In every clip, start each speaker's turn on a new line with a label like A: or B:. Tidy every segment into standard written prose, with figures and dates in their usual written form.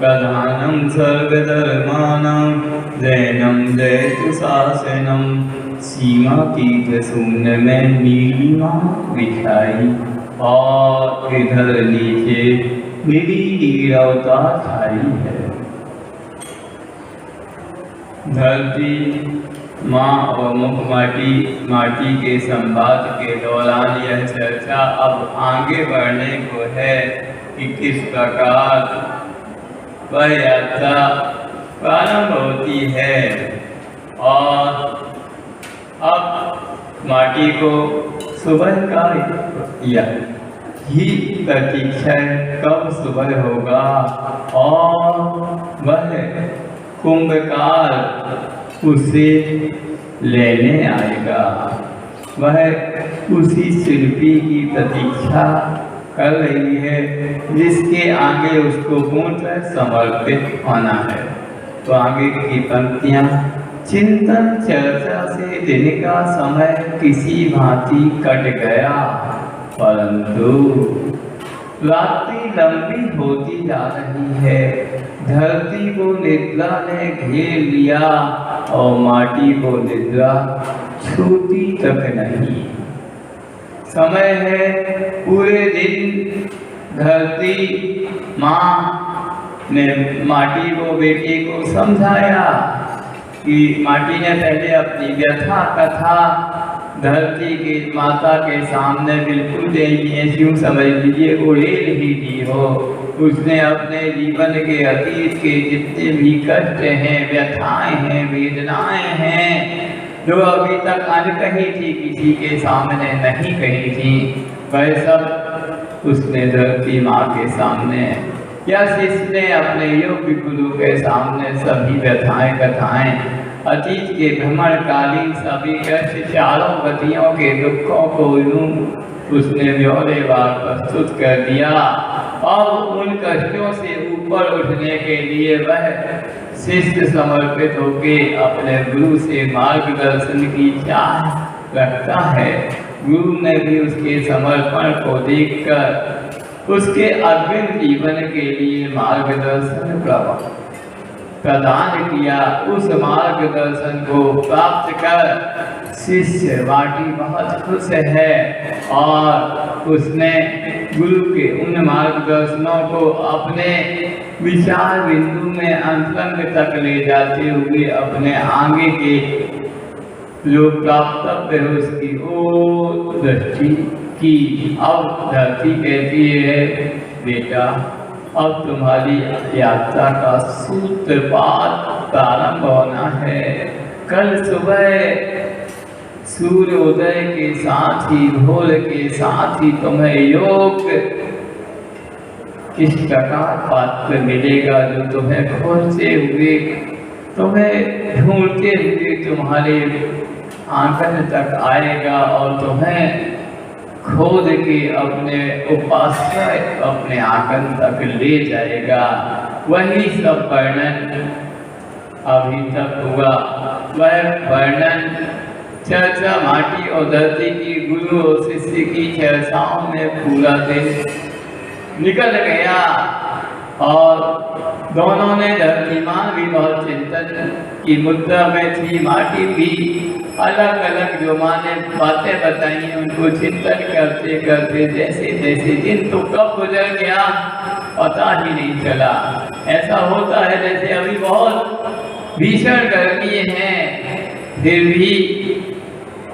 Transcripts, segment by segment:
A: प्रधानं सर्वधर्माणां जैनं जयतु शासनम। सीमा की शून्य में नीलिमा बिछाई और इधर नीचे मेरी अवतार छाई है। धरती माँ और मुख माटी के संवाद के दौरान यह चर्चा अब आगे बढ़ने को है कि किस प्रकार वह यात्रा प्रारंभ होती है और अब माटी को सुबह का ही प्रतीक्षा कब सुबह होगा और वह कुंभकार उसे लेने आएगा। वह उसी शिल्पी की प्रतीक्षा कर रही है जिसके आगे उसको पूर्ण समर्पित होना है। तो आगे की पंक्तियां, चिंतन चर्चा से दिन का समय किसी भांति कट गया, परंतु रात्रि लंबी होती जा रही है। धरती को निद्रा ने घेर लिया और माटी को निद्रा छूती तक नहीं। समय है पूरे दिन धरती माँ ने माटी को बेटे को समझाया कि माटी ने पहले अपनी व्यथा कथा धरती के माता के सामने बिल्कुल यूँ समझ लीजिए उड़ेल ही दी हो। उसने अपने जीवन के अतीत के जितने भी कष्ट हैं, व्यथाएं हैं, वेदनाएं हैं, जो अभी तक अनकही थी, किसी के सामने नहीं कही थी, वह सब उसने धरती माँ के सामने या शिष्य ने अपने योग्य गुरु के सामने सभी व्यथाएं कथाएं, अतीत के भ्रमणकालीन सभी कष्ट, चारों गतियों के दुखों को यूं उसने ब्यौरेवार प्रस्तुत कर दिया। और उन कष्टों से ऊपर उठने के लिए वह शिष्य समर्पित होकर अपने गुरु से मार्गदर्शन की चाह रखता है। गुरु ने भी उसके समर्पण को देखकर उसके अग्रिम जीवन के लिए मार्गदर्शन प्रदान किया। उस मार्गदर्शन को प्राप्त कर शिष्य वाटी बहुत खुश है और उसने गुरु के उन मार्गदर्शनों को अपने विचार बिंदु में अंतरंग तक ले जाते हुए अपने आगे के जो प्राप्तव्य है उसकी ओर दृष्टि की। अब धरती कहती है, बेटा अब तुम्हारी यात्रा का सूत्रपात प्रारंभ होना है। कल सुबह सूर्योदय के साथ ही, भोर के साथ ही तुम्हें योग इस प्रकार पात्र मिलेगा जो तुम्हें खोजते हुए, तुम्हें ढूंढते हुए तुम्हारे आंगन तक आएगा और तुम्हें खोद के अपने उपास्य अपने आंगन तक ले जाएगा। वही सब वर्णन अभी तक हुआ। वह वर्णन चर्चा माटी और धरती की गुरु और शिष्य की चर्चाओं में पूरा दिन निकल गया और दोनों ने धरती माँ भी बहुत चिंतन की मुद्रा में थी, माटी भी अलग अलग जो माँ ने बातें बताई उनको चिंतन करते करते जैसे जैसे दिन तो कब गुजर गया पता ही नहीं चला। ऐसा होता है जैसे अभी बहुत भीषण गर्मी है, फिर भी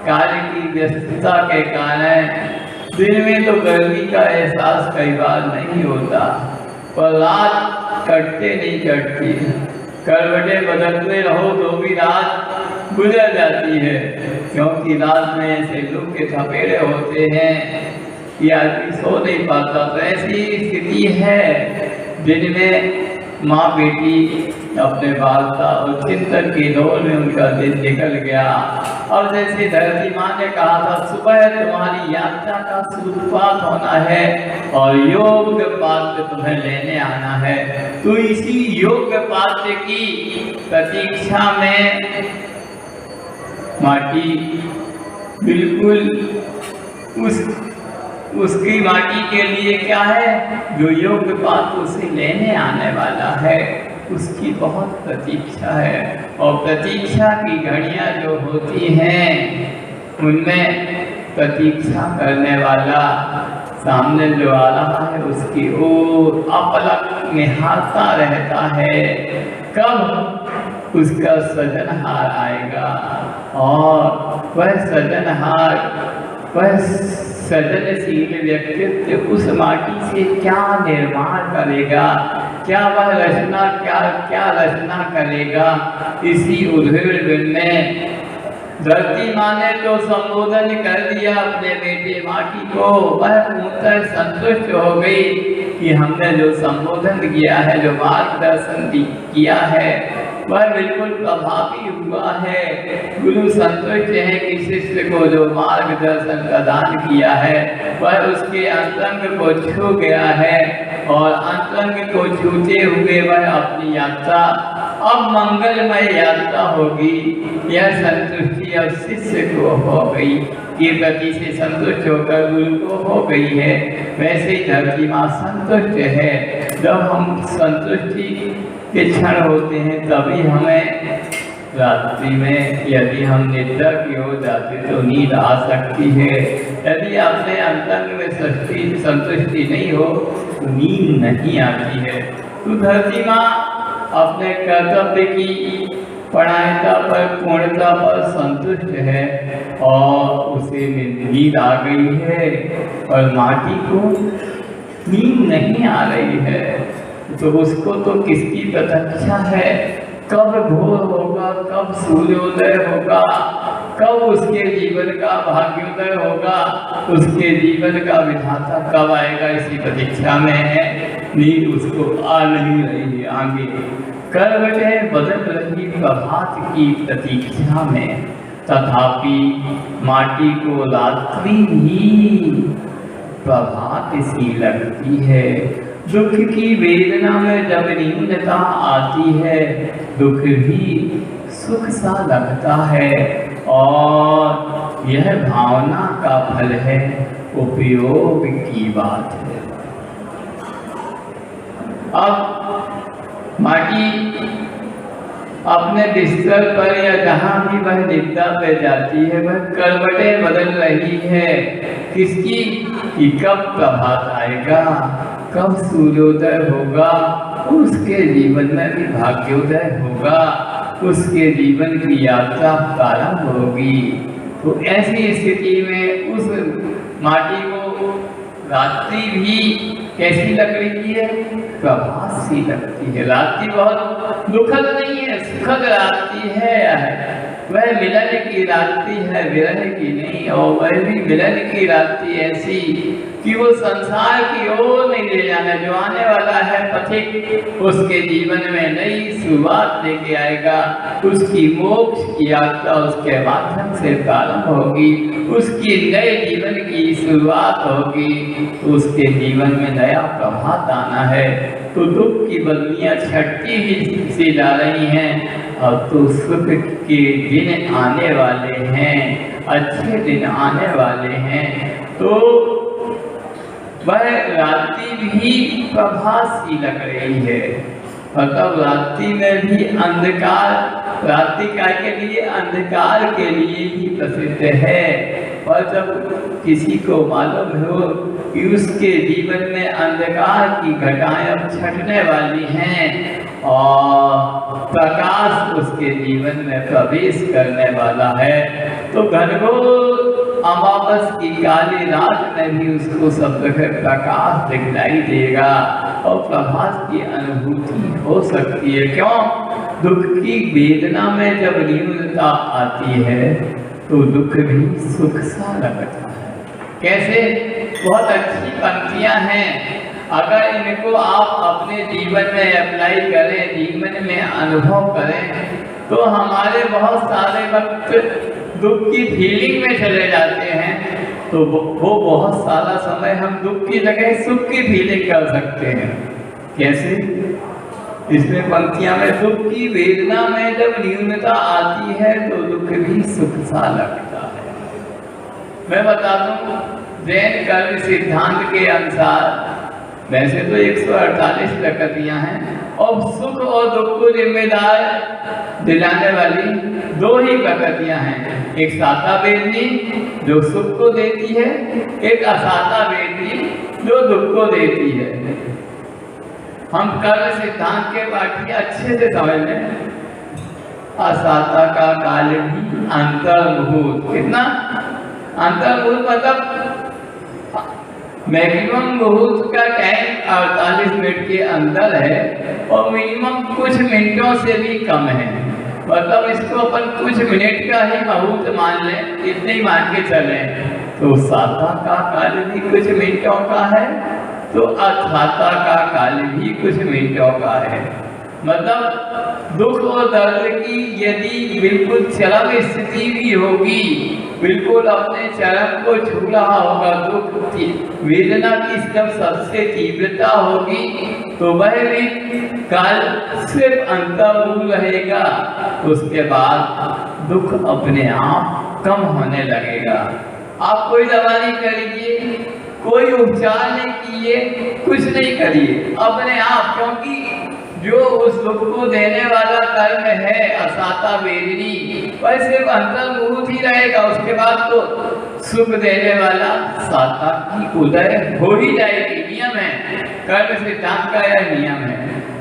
A: कार्य की व्यस्तता के कारण दिन में तो गर्मी का एहसास कई बार नहीं होता, पर रात कटते नहीं कटती। करवटें बदलते रहो तो भी रात गुजर जाती है, क्योंकि रात में ऐसे लोग के थपेड़े होते हैं कि आदमी सो नहीं पाता। तो ऐसी स्थिति है जिनमें माँ बेटी अपने वार्ता और चिंतन की दौर में उनका दिन निकल गया। और जैसे धरती माँ ने कहा था, सुबह तुम्हारी यात्रा का सूत्रपात होना है और योग पात्र तुम्हें लेने आना है। तो इसी योग पात्र की प्रतीक्षा में माटी बिल्कुल उस उसकी माटी के लिए क्या है, जो योग्य पात्र उसे लेने आने वाला है उसकी बहुत प्रतीक्षा है। और प्रतीक्षा की घड़ियां जो होती हैं उनमें प्रतीक्षा करने वाला सामने जो आ रहा है उसकी ओर अपलक निहारता रहता है कब उसका सृजनहार आएगा। और वह सृजनहार, वह सृजनशील व्यक्तित्व उस माटी से क्या निर्माण करेगा, क्या वह रचना क्या रचना करेगा। इसी उद्वेग में धरती माँ ने तो संबोधन कर दिया अपने बेटे माटी को, वह पूर्णतः संतुष्ट हो गई कि हमने जो संबोधन किया है, जो मार्गदर्शन किया है वह बिल्कुल प्रभावी हुआ है। गुरु संतुष्ट है कि शिष्य को जो मार्गदर्शन प्रदान किया है वह उसके अंतरंग को छू गया है और अंतरंग को छूते हुए वह अपनी यात्रा अब मंगलमय यात्रा होगी। यह संतुष्टि अब शिष्य को हो गई, ये प्रति से संतुष्ट होकर गुरु को हो गई है। वैसे ही धरती माँ संतुष्ट है। जब हम संतुष्टि के क्षण होते हैं तभी हमें रात्रि में यदि हम निद्रा की ओर जाते तो नींद आ सकती है। यदि अपने अंतरंग में संतुष्टि नहीं हो तो नींद नहीं आती है। तो धरती माँ अपने कर्तव्य की परायणता पर, पूर्णता पर संतुष्ट है और उसे नींद आ गई है और माटी को नींद नहीं आ रही है। तो उसको तो किसकी प्रतीक्षा है, कब भोर होगा, कब सूर्योदय होगा, कब उसके जीवन का भाग्योदय होगा, उसके जीवन का विधाता कब आएगा, इसी प्रतीक्षा में है। नींद उसको आ नहीं रही है। आगे करवटें बदल रही प्रभात की प्रतीक्षा में, तथापि माटी को रात्रि ही प्रभात सी लगती है। दुख की वेदना में जब न्यूनता आती है दुख भी सुख सा लगता है और यह भावना का फल है, उपयोग की बात है। अब माटी अपने बिस्तर पर या जहाँ भी वह निद्रा पे जाती है वह करवटें बदल रही है। किसकी? कि कब प्रभात आएगा, कब सूर्योदय होगा, उसके जीवन में भी भाग्योदय होगा, उसके जीवन की यात्रा प्रारंभ होगी। तो ऐसी स्थिति में उस माटी को रात्रि भी कैसी लग रही है, प्रभात सी लगती है। रात्रि बहुत दुखद नहीं है, सुखद रात्रि है। वह मिलन की रात्रि है, विरह की नहीं। और वह भी मिलन की रात्रि ऐसी कि वो संसार की ओर नहीं ले जाना, जो आने वाला है पथिक उसके जीवन में नई शुरुआत लेके आएगा। उसकी मोक्ष की यात्रा उसके माध्यम से प्रारंभ होगी, उसकी नए जीवन की शुरुआत होगी, तो उसके जीवन में नया प्रभात आना है। तो दुख की बदलियां छटती ही सी जा रही हैं। अब तो सुख के दिन आने वाले हैं, अच्छे दिन आने वाले हैं। तो वह रात्रि भी प्रभात सी लग रही है। मतलब रात्रि में भी अंधकार, रात्रि काय के लिए, अंधकार के लिए ही प्रसिद्ध है। और जब किसी को मालूम हो कि उसके जीवन में अंधकार की घटाएं अब छटने वाली हैं और प्रकाश उसके जीवन में प्रवेश करने वाला है, तो घनघोर अमावस की काली रात में भी उसको सब जगह प्रकाश दिखलाई देगा और प्रभात की अनुभूति हो सकती है। क्यों? दुख की वेदना में जब न्यूनता आती है तो दुख भी सुख सा लगता है। कैसे? बहुत अच्छी पंक्तियां हैं। अगर इनको आप अपने जीवन में अप्लाई करें, जीवन में अनुभव करें, तो हमारे बहुत सारे वक्त दुख की फीलिंग में चले जाते हैं। तो वो बहुत सारा समय हम दुख की जगह सुख की फीलिंग कर सकते हैं। कैसे? इसमें पंक्तियां में दुख की वेदना में जब न्यूनता आती है तो दुख भी सुख सा लगता है। मैं बता दूं, जैन कर्म सिद्धांत के अनुसार वैसे तो 148 प्रकृतियां हैं और सुख और दुख को जिम्मेदार दिलाने वाली 2 ही प्रकृतियां हैं। एक साता वेदनी जो सुख को देती है, एक असाता वेदनी जो दुख को देती है। हम कर्म सिद्धांत के वाक्य अच्छे से समझ लें। असाता का काल भी अंतर्मुहूर्त, कितना अंतर्मुहूर्त मतलब मैक्सिमम मुहूर्त का टाइम 48 मिनट के अंदर है और मिनिमम कुछ मिनटों से भी कम है। मतलब इसको अपन कुछ मिनट का ही मुहूर्त मान लें, इतने ही मान के चलें। तो साता का काल भी कुछ मिनटों का है, तो असाता का काल भी कुछ मिनटों का है। मतलब दुख और दर्द की यदि बिल्कुल चरम स्थिति भी होगी, बिल्कुल अपने चरम को छू रहा होगा, दुख वेदना की जब सबसे तीव्रता होगी, तो वह भी काल सिर्फ अंतर्मुख रहेगा। उसके बाद दुख अपने आप कम होने लगेगा। आप कोई दवा नहीं करिए, कोई उपचार नहीं किए, कुछ नहीं करिए, अपने आप, क्योंकि जो उस दुख को देने वाला कर्म है असाता वेदनी, वह सिर्फ अंतर्मुहूर्त ही रहेगा। उसके बाद तो सुख देने वाला साता की उदय हो ही जाएगी। नियम है, कर्म सिद्धांत का यह नियम है।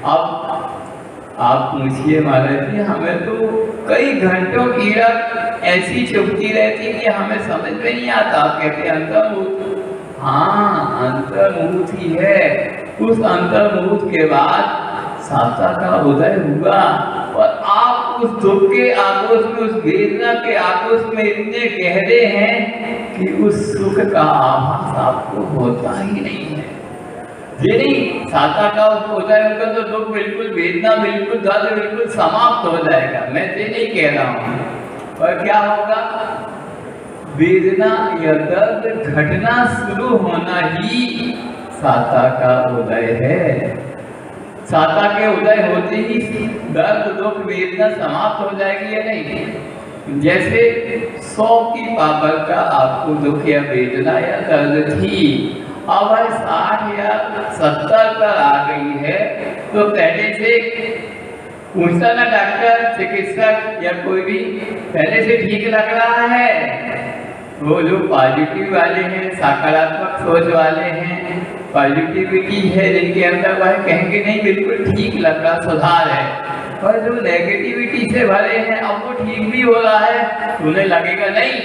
A: अब आप पूछिए महाराज जी, हमें तो कई घंटों की रात ऐसी चुपती रहती कि हमें समझ में नहीं आता। आप कहते अंतर्मुहूर्त, हाँ अंतर्मुहूर्त ही है। उस अंतर्मुहूर्त के बाद साता का उदय हुआ और आप उस दुख के आगोश में, उस वेदना के आगोश में इतने गहरे हैं कि उस सुख का आभास आपको होता ही नहीं है। ये नहीं, साता का उदय होगा तो दुख बिल्कुल, वेदना बिल्कुल, दर्द बिल्कुल समाप्त हो जाएगा, मैं ये नहीं कह रहा हूँ। और क्या होगा, वेदना या दर्द घटना शुरू होना ही साता का उदय है। साता के उदय होते ही दर्द दुख वेदना समाप्त हो जाएगी या नहीं। जैसे 100 की पावर का आपको दुख या वेदना या दर्द थी, अब 60 या 70 पर आ गई है, तो पहले से पूछता ना डॉक्टर, चिकित्सक या कोई भी, पहले से ठीक लग रहा है। वो जो पॉजिटिव वाले हैं, सकारात्मक सोच वाले हैं, पॉजिटिविटी है जिनके अंदर, वह कहेंगे नहीं बिल्कुल ठीक लग रहा, सुधार है। और जो नेगेटिविटी से भरे हैं, अब वो ठीक भी हो रहा है, उन्हें लगेगा नहीं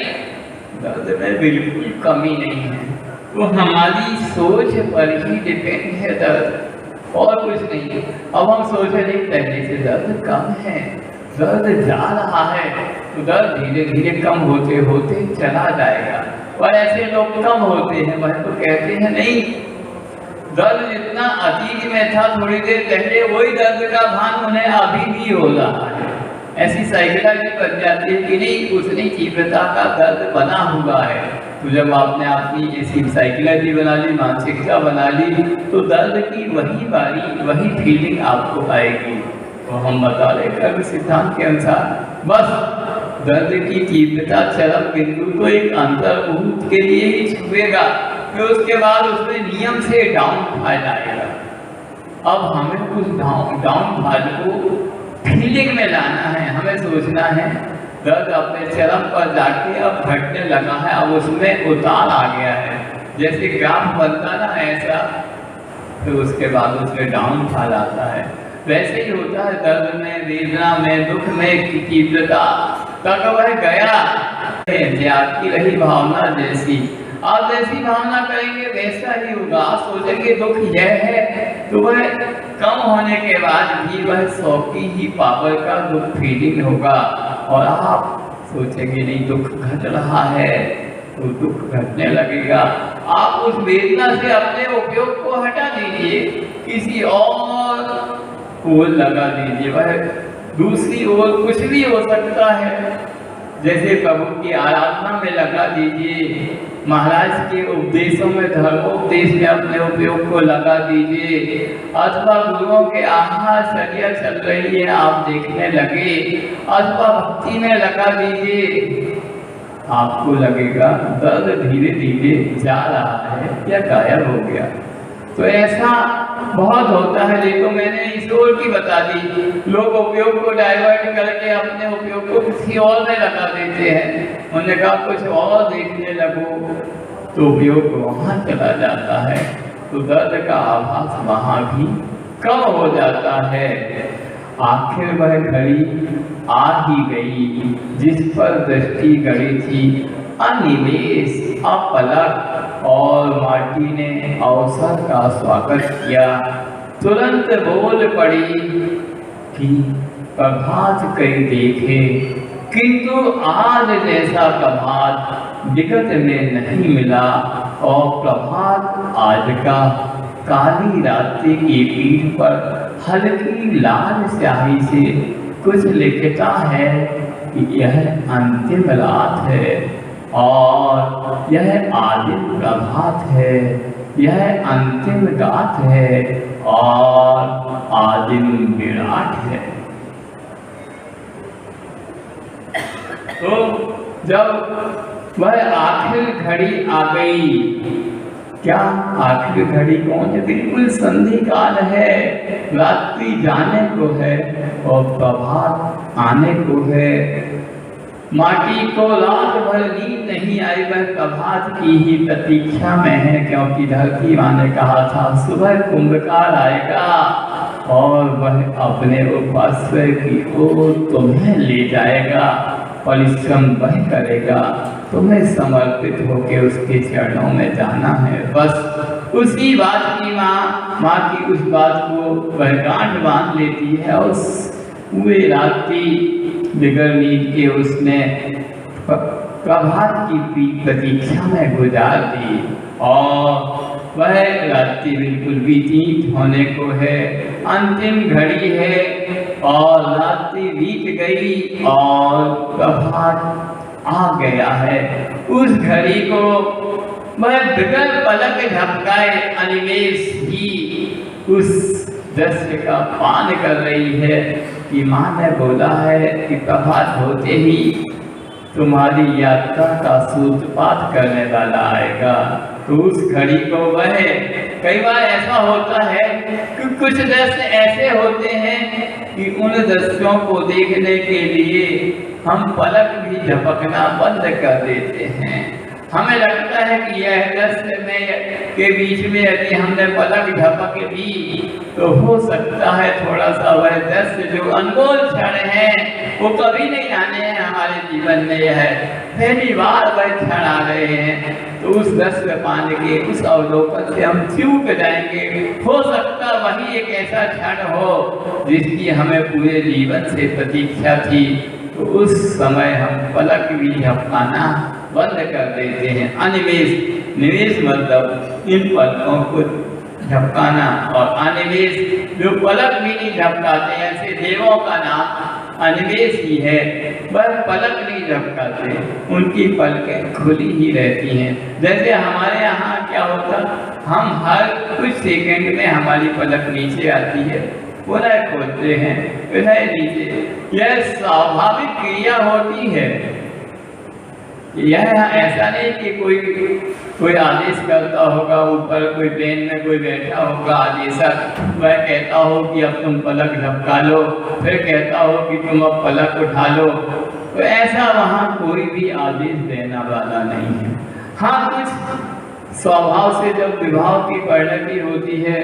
A: दर्द में बिल्कुल कमी नहीं है। वो हमारी सोच पर ही डिपेंड है दर्द, और कुछ नहीं। अब हम सोच रहे पहले से दर्द कम है, दर्द जा रहा है, तो दर्द धीरे धीरे कम होते होते चला जाएगा। और ऐसे लोग कम होते हैं, वह तो कहते हैं नहीं दर्द जितना अतीत में था थोड़ी देर पहले, वही दर्द का भान उन्हें अभी भी हो रहा है। ऐसी साइकोलॉजी बन जाती है कि नहीं उतनी तीव्रता का दर्द बना हुआ है। तो जब आपने अपनी ऐसी साइकोलॉजी बना ली, मानसिकता बना ली, तो दर्द की वही बारी, वही फीलिंग आपको आएगी। तो हम बता रहे कर्म सिद्धांत के अनुसार बस दर्द की तीव्रता चरम बिंदु तो एक अंतर्मुहूर्त के लिए ही छुएगा, फिर उसके बाद उसमें नियम से डाउनफॉल आएगा। अब हमें उस डाउनफॉल को फीलिंग में लाना है, हमें सोचना है दर्द अपने चरम पर जाके अब घटने लगा है, अब उसमें उतार आ गया है। जैसे ग्राफ बनता ना ऐसा, फिर उसके बाद उसमें डाउनफॉल आता है। वैसे ही होता है दर्द में, वेदना में, दुख में तीव्रता तक वह गया है। आपकी रही भावना जैसी, आप जैसी भावना करेंगे वैसा ही होगा। आप सोचेंगे दुख यह है, तो वह कम होने के बाद भी वह 100 की ही पावर का दुख फीलिंग होगा। और आप सोचेंगे नहीं दुख घट रहा है, तो दुख घटने लगेगा। आप उस वेदना से अपने उपयोग को हटा दीजिए, किसी और को लगा दीजिए, वह दूसरी ओर कुछ भी हो सकता है। जैसे प्रभु की आराधना में लगा दीजिए, महाराज के उपदेशों में, धर्मोपदेश में अपने उपयोग को लगा दीजिए, अथवा गुरुओं के आहारचर्या चल रही है आप देखने लगे, अथवा भक्ति में लगा दीजिए। आपको लगेगा दर्द धीरे धीरे जा रहा है या गायब हो गया। तो ऐसा बहुत होता है। देखो मैंने इस ओर की बता दी, लोग उपयोग को डाइवर्ट करके अपने उपयोग को किसी और में लगा देते हैं। उन्होंने कहा कुछ और देखने लगो तो उपयोग वहाँ चला जाता है, तो दर्द का आभास वहाँ भी कम हो जाता है। आखिर वह घड़ी आ ही गई जिस पर दृष्टि गड़ी थी। अनिमेष अपलक और मार्टी ने अवसर का स्वागत किया। तुरंत बोल पड़ी कि प्रभात कई देखे, किंतु आज जैसा प्रभात विगत में नहीं मिला। और प्रभात आज का काली रात्रि की पीठ पर हल्की लाल स्याही से कुछ लिखता है कि यह अंतिम रात है और यह आदिम प्रभात है, यह अंतिम रात है और आदिम विराट है। तो जब वह आखिर घड़ी आ गई, क्या आखिर घड़ी कौन है? बिल्कुल संधि काल है, रात्रि जाने को है और प्रभात आने को है। माटी को रात भर नींद नहीं आई, वह प्रभात की ही प्रतीक्षा में है, क्योंकि धरती माँ ने कहा था सुबह कुंभकार आएगा और वह अपने उपास्य की ओर तुम्हें ले जाएगा, परिश्रम वह करेगा, तुम्हें समर्पित होकर उसके चरणों में जाना है। बस उसी बात की माँ की उस बात को वह गांठ बांध लेती है। उस पूरे रात्रि बिगड़ नींद के उसने प्रभात की प्रतीक्षा में गुजार दी और वह रात्रि बिल्कुल बीतीत होने को है, अंतिम घड़ी है और रात्रि बीत गई और प्रभात आ गया है। उस घड़ी को वह बगैर पलक झपकाए अनिमेष ही उस दृश्य का पान कर रही है कि माँ ने बोला है कि प्रभात होते ही तुम्हारी यात्रा का सूत्रपात करने वाला आएगा। तो उस घड़ी को वह, कई बार ऐसा होता है कि कुछ दृश्य ऐसे होते हैं कि उन दृश्यों को देखने के लिए हम पलक भी झपकना बंद कर देते हैं। हमें लगता है कि यह दृश्य में के बीच में यदि हमने पलक झपक दी तो हो सकता है थोड़ा सा वह दृश्य जो अनमोल क्षण है वो कभी नहीं आने हैं हमारे जीवन में। यह पहली बार वह क्षण आ रहे हैं, तो उस दृश्य पाने के उस अवलोकन से हम चूक जाएंगे। हो सकता वही एक ऐसा क्षण हो जिसकी हमें पूरे जीवन से प्रतीक्षा थी, तो उस समय हम पलक भी झपकाना बंद कर देते हैं। अनिमेष, निवेश मतलब इन पलकों को झपकाना, और अनिमेष जो पलक भी नहीं झपकाते, ऐसे देवों का नाम अनिमेष ही है। वह पलक नहीं झपकाते, उनकी पलकें खुली ही रहती हैं। जैसे हमारे यहाँ क्या होता, हम हर कुछ सेकंड में हमारी पलक नीचे आती है, पुनः खोलते हैं, पुनः नीचे। यह स्वाभाविक क्रिया होती है। यह ऐसा नहीं कि कोई आदेश करता होगा, ऊपर कोई ट्रेन में कोई बैठा होगा आदेशक, वह कहता हो कि अब तुम पलक झपका लो, फिर कहता हो कि तुम अब पलक उठा लो। तो ऐसा वहाँ कोई भी आदेश देना वाला नहीं है। हाँ, कुछ स्वभाव से जब विवाह की परिणति होती है,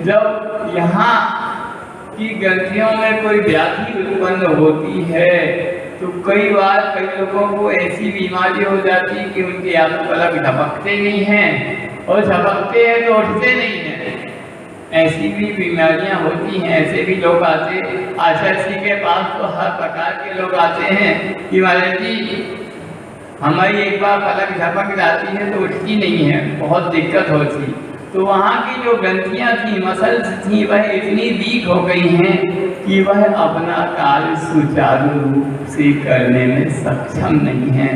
A: जब यहाँ की ग्रंथियों में कोई व्याधि उत्पन्न होती है, तो कई बार कई लोगों को ऐसी बीमारी हो जाती है कि उनके या तो पलक झपकते नहीं हैं और झपकते हैं तो उठते नहीं हैं। ऐसी भी बीमारियां होती हैं। ऐसे भी लोग आते, आचार्य जी के पास तो हर प्रकार के लोग आते हैं कि महाराज जी हमारी एक बार पलक झपक जाती है तो उठती नहीं है, बहुत दिक्कत होती। तो वहाँ की जो ग्रंथियाँ थी, मसल्स थी, वह इतनी वीक हो गई हैं कि वह अपना कार्य सुचारू रूप से करने में सक्षम नहीं है।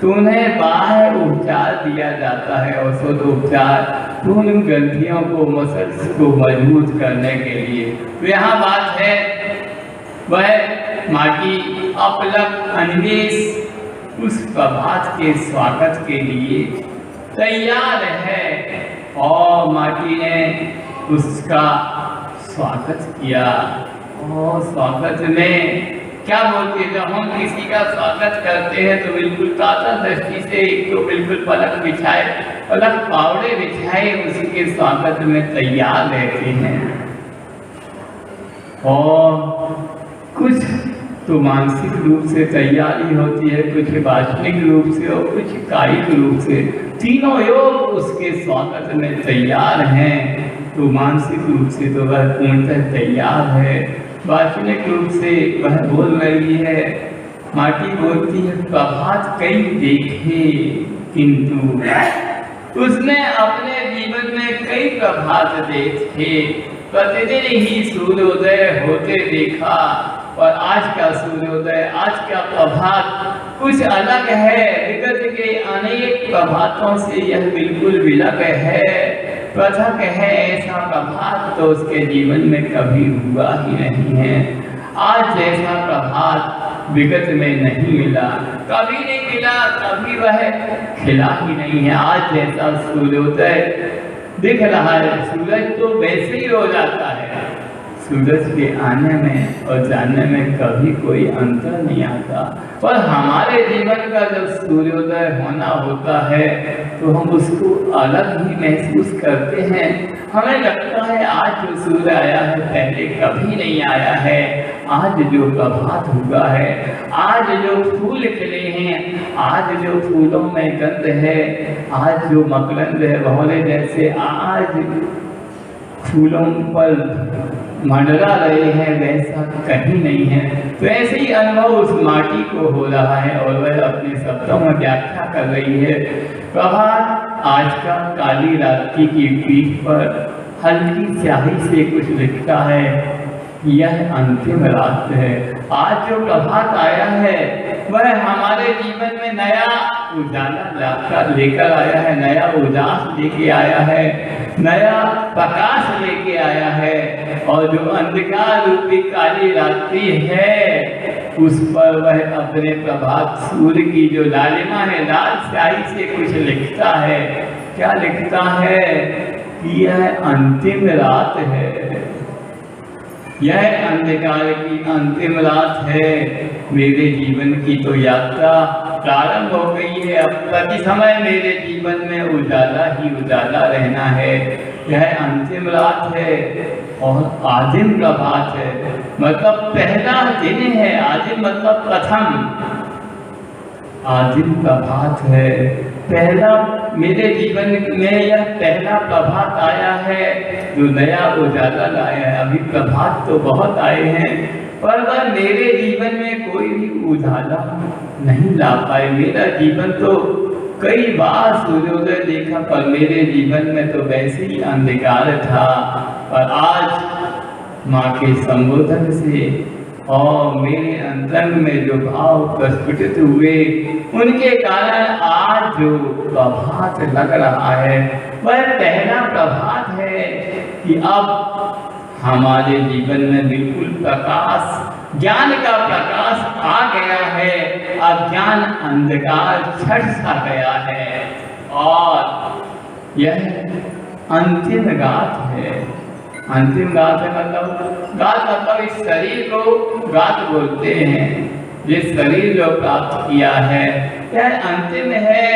A: तो उन्हें बाह्य उपचार दिया जाता है, औषध उपचार, तो उन ग्रंथियों को, मसल्स को मजबूत करने के लिए। तो यहाँ बात है वह माटी अपलक अनिमेष उस प्रभात के स्वागत के लिए तैयार है। और माटी ने उसका स्वागत किया। और स्वागत में क्या बोलते हैं, जब हम किसी का स्वागत करते हैं तो बिल्कुल ताजा दृष्टि से, एक तो बिल्कुल पलक पावड़े बिछाए उसके स्वागत में तैयार रहते हैं। और कुछ तो मानसिक रूप से तैयारी होती है, कुछ वास्तविक रूप से और कुछ कायिक रूप से। तीनों योग उसके स्वागत में तैयार हैं। तो मानसिक रूप से तो वह पूर्णतः तैयार है, वास्तविक रूप से वह बोल रही है। माटी बोलती है, प्रभात कई देखे किंतु उसने अपने जीवन में कई प्रभात देखे, प्रतिदिन ही सूर्योदय होते देखा। और आज का सूर्योदय, आज का प्रभात कुछ अलग है। विगत के अनेक प्रभातों से यह बिल्कुल विलग है, पृथक है। ऐसा प्रभात तो उसके जीवन में कभी हुआ ही नहीं है। आज जैसा प्रभात विगत में नहीं मिला, कभी नहीं मिला, कभी वह खिला ही नहीं है। आज जैसा सूर्योदय दिख रहा है, सूरज तो वैसे ही हो जाता है। सूरज के आने में और जाने में कभी कोई अंतर नहीं आता। पर हमारे जीवन का जब सूर्योदय होना होता है तो हम उसको अलग ही महसूस करते हैं। हमें लगता है आज जो सूर्य आया है पहले कभी नहीं आया है। आज जो प्रभात हुआ है, आज जो फूल खिले हैं, आज जो फूलों में गंध है, आज जो मकरंद है भौरे जैसे आज फूलों पर मंडरा रहे हैं, वैसा कहीं नहीं है। तो ऐसे ही अनुभव उस माटी को हो रहा है और वह अपने शब्दों में व्याख्या कर रही है। प्रभात आज का काली रात्रि की पीठ पर हल्की स्याही से कुछ लिखता है, यह अंतिम रात है। आज जो प्रभात आया है वह हमारे जीवन में नया उजाला लेकर आया है, नया उजास लेके आया है, नया प्रकाश लेके आया है। और जो अंधकार रूपी काली रात्रि है उस पर वह अपने प्रभात सूर्य की जो लालिमा है, लाल स्याही से कुछ लिखता है। क्या लिखता है कि यह अंतिम रात है, यह अंधकार की अंतिम रात है। मेरे जीवन की तो यात्रा प्रारंभ हो गई है। अब प्रति समय मेरे जीवन में उजाला ही उजाला रहना है। यह अंतिम रात है और आदिम प्रभात है, मतलब पहला दिन है। आदिम मतलब प्रथम, आदिम प्रभात है। पहला मेरे जीवन में यह पहला प्रभात आया है जो नया उजाला लाया है। अभी प्रभात तो बहुत आए हैं पर वह मेरे जीवन में कोई भी उजाला नहीं ला पाए। मेरा जीवन तो कई बार सूर्योदय देखा पर मेरे जीवन में तो वैसे ही अंधकार था। पर आज माँ के संबोधन से और मेरे अंतरंग में जो भाव प्रस्फुटित हुए उनके कारण आज जो प्रभात लग रहा है वह पहला प्रभात है कि अब हमारे जीवन में बिल्कुल प्रकाश, ज्ञान का प्रकाश आ गया है। अज्ञान अंधकार छट सा गया है और यह अंतिम गात है। अंतिम गात है मतलब, गात मतलब इस शरीर को गात बोलते हैं। जिस शरीर जो प्राप्त किया है यह अंतिम है।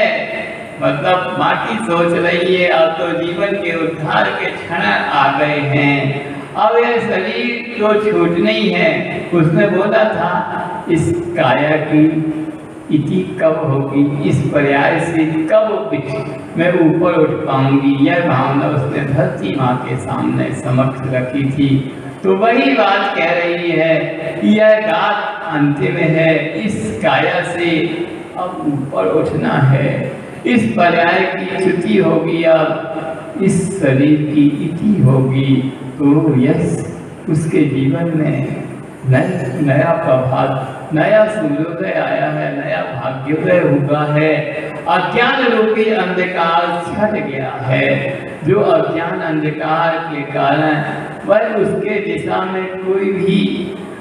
A: मतलब माटी सोच रही है अब तो जीवन के उद्धार के क्षण आ गए हैं, अब यह शरीर तो छूटनी है। उसने बोला था इस काया की इति कब होगी, इस पर्याय से कब मैं ऊपर उठ पाऊंगी। यह भावना उसने धरती माँ के सामने समक्ष रखी थी। तो वही बात कह रही है कि यह गात अंतिम है, इस काया से अब ऊपर उठना है। इस पर्याय की च्युति होगी, अब इस शरीर की इति होगी। तो यह उसके जीवन में नया प्रभात, नया सूर्योदय आया है, नया भाग्योदय हुआ है। अज्ञान रूपी अंधकार छट गया है। जो अज्ञान अंधकार के कारण वह उसके दिशा में कोई भी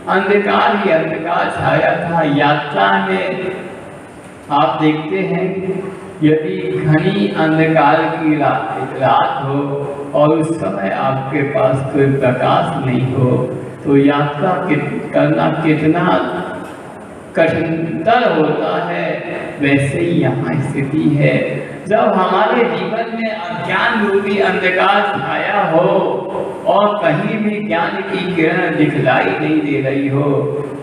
A: अंधकार ही अंधकार छाया था। यात्रा में आप देखते हैं यदि घनी अंधकार की रात हो और उस समय आपके पास कोई प्रकाश नहीं हो तो यात्रा करना कितना कठिनतर होता है। वैसे ही यहाँ स्थिति है, जब हमारे जीवन में अज्ञान रूपी अंधकार छाया हो और कहीं भी ज्ञान की किरण दिखलाई नहीं दे रही हो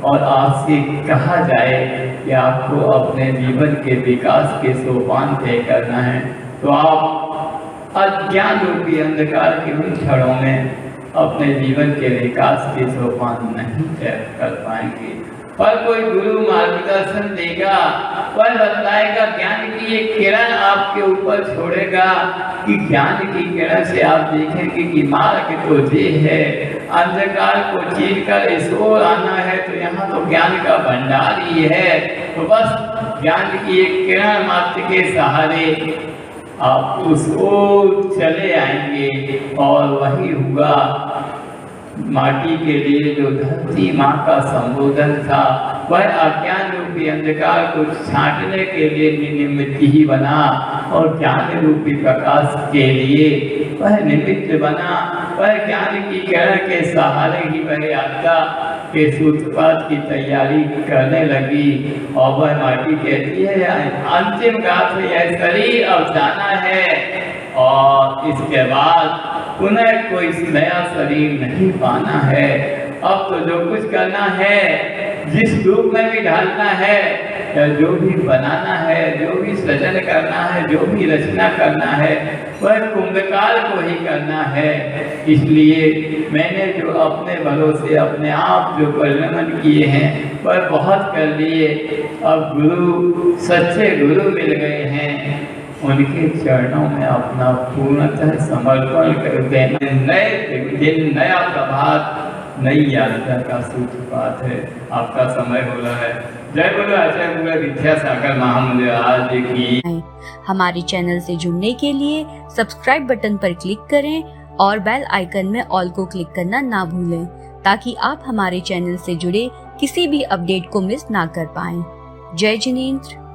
A: और आपसे कहा जाए कि आपको अपने जीवन के विकास के सोपान तय करना है, तो आप अज्ञान रूपी अंधकार के उन क्षणों में अपने जीवन के विकास के सोपान नहीं तय कर पाएंगे। पर कोई गुरु मार्गदर्शन देगा, वह बताएगा, ज्ञान की एक किरण आपके ऊपर छोड़ेगा कि ज्ञान की किरण से आप देखेंगे कि मार्ग तो ये है, अंधकार को चीर कर इस ओर आना है तो यहाँ तो ज्ञान का भंडार ही है। तो बस ज्ञान की एक किरण मात्र के सहारे आप उस ओर चले आएंगे और वही हुआ। माटी के लिए जो धरती माँ का संबोधन था वह अज्ञान रूपी अंधकार को छांटने के लिए निमित्त ही बना और ज्ञान रूपी प्रकाश के लिए वह निमित्त बना। वह ज्ञान की किरण के सहारे ही वह यात्रा के सूत्रपात की तैयारी करने लगी और वह माटी कहती है अंतिम गाथ यह शरीर अब जाना है और इसके बाद पुनः कोई नया शरीर नहीं पाना है। अब तो जो कुछ करना है, जिस रूप में भी ढालना है, जो भी बनाना है, जो भी सृजन करना है, जो भी रचना करना है, वह कुंभकाल को ही करना है। इसलिए मैंने जो अपने भरोसे अपने आप जो परिणमन किए हैं वह बहुत कर लिए। अब गुरु सच्चे गुरु मिल गए हैं, उनके चरणों में अपना पूर्णतः समर्पण कर देना। नए दिन, नया प्रभात, नई यात्रा का सूत्रपात है। आपका समय हो रहा है। जय बोलो आचार्य गुरु विद्यासागर महामूल्य आज की।
B: हमारे चैनल से जुड़ने के लिए सब्सक्राइब बटन पर क्लिक करें और बेल आइकन में ऑल को क्लिक करना ना भूलें ताकि आप हमारे चैनल से जुड़े किसी भी अपडेट को मिस ना कर पाएं। जय जिनेंद्र।